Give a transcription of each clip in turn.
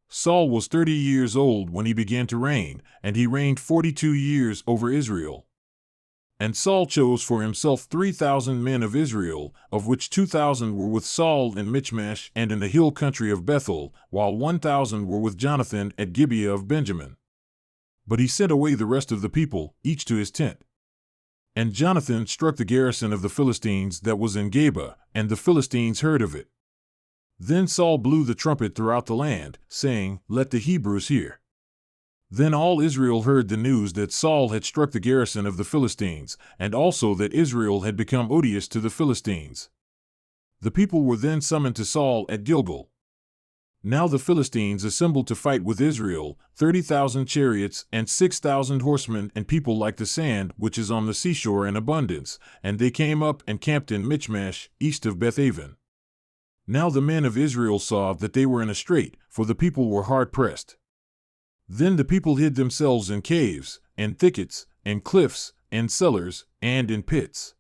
Saul was 30 years old when he began to reign, and he reigned 42 years over Israel. And Saul chose for himself 3,000 men of Israel, of which 2,000 were with Saul in Michmash and in the hill country of Bethel, while 1,000 were with Jonathan at Gibeah of Benjamin. But he sent away the rest of the people, each to his tent. And Jonathan struck the garrison of the Philistines that was in Geba, and the Philistines heard of it. Then Saul blew the trumpet throughout the land, saying, "Let the Hebrews hear." Then all Israel heard the news that Saul had struck the garrison of the Philistines, and also that Israel had become odious to the Philistines. The people were then summoned to Saul at Gilgal. Now the Philistines assembled to fight with Israel, 30,000 chariots and 6,000 horsemen and people like the sand which is on the seashore in abundance, and they came up and camped in Michmash, east of Bethaven. Now the men of Israel saw that they were in a strait, for the people were hard pressed. Then the people hid themselves in caves, and thickets, and cliffs, and cellars, and in pits.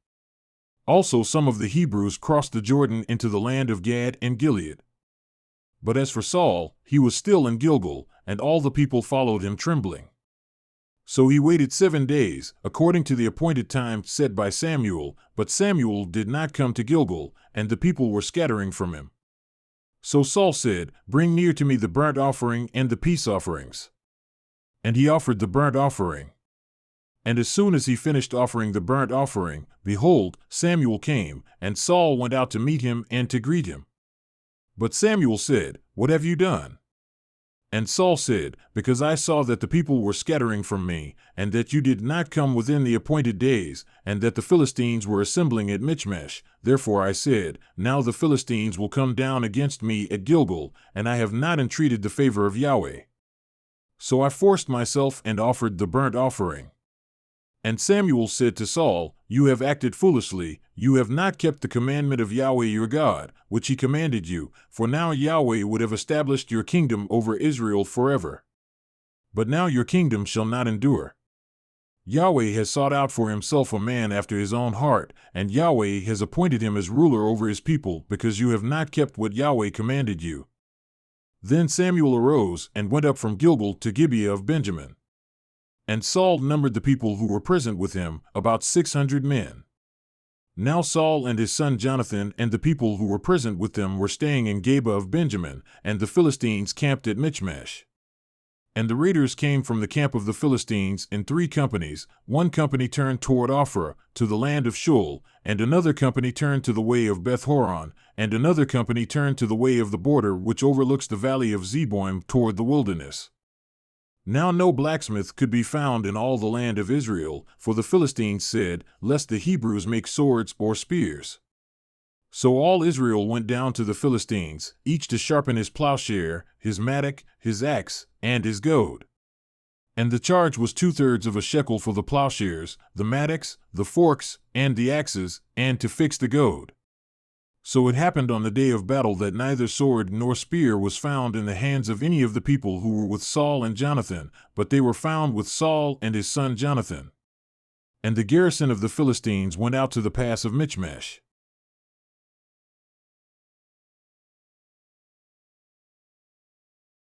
Also some of the Hebrews crossed the Jordan into the land of Gad and Gilead. But as for Saul, he was still in Gilgal, and all the people followed him trembling. So he waited 7 days, according to the appointed time set by Samuel, but Samuel did not come to Gilgal, and the people were scattering from him. So Saul said, "Bring near to me the burnt offering and the peace offerings." And he offered the burnt offering. And as soon as he finished offering the burnt offering, behold, Samuel came, and Saul went out to meet him and to greet him. But Samuel said, "What have you done?" And Saul said, "Because I saw that the people were scattering from me, and that you did not come within the appointed days, and that the Philistines were assembling at Michmash, therefore I said, Now the Philistines will come down against me at Gilgal, and I have not entreated the favor of Yahweh. So I forced myself and offered the burnt offering." And Samuel said to Saul, "You have acted foolishly, you have not kept the commandment of Yahweh your God, which he commanded you, for now Yahweh would have established your kingdom over Israel forever. But now your kingdom shall not endure. Yahweh has sought out for himself a man after his own heart, and Yahweh has appointed him as ruler over his people, because you have not kept what Yahweh commanded you." Then Samuel arose and went up from Gilgal to Gibeah of Benjamin. And Saul numbered the people who were present with him, about 600 men. Now Saul and his son Jonathan and the people who were present with them were staying in Geba of Benjamin, and the Philistines camped at Michmash. And the raiders came from the camp of the Philistines in 3 companies. One company turned toward Ophrah, to the land of Shul, and another company turned to the way of Beth-horon, and another company turned to the way of the border which overlooks the valley of Zeboim toward the wilderness. Now no blacksmith could be found in all the land of Israel, for the Philistines said, "Lest the Hebrews make swords or spears." So all Israel went down to the Philistines, each to sharpen his plowshare, his mattock, his axe, and his goad. And the charge was 2/3 of a shekel for the plowshares, the mattocks, the forks, and the axes, and to fix the goad. So it happened on the day of battle that neither sword nor spear was found in the hands of any of the people who were with Saul and Jonathan, but they were found with Saul and his son Jonathan. And the garrison of the Philistines went out to the pass of Michmash.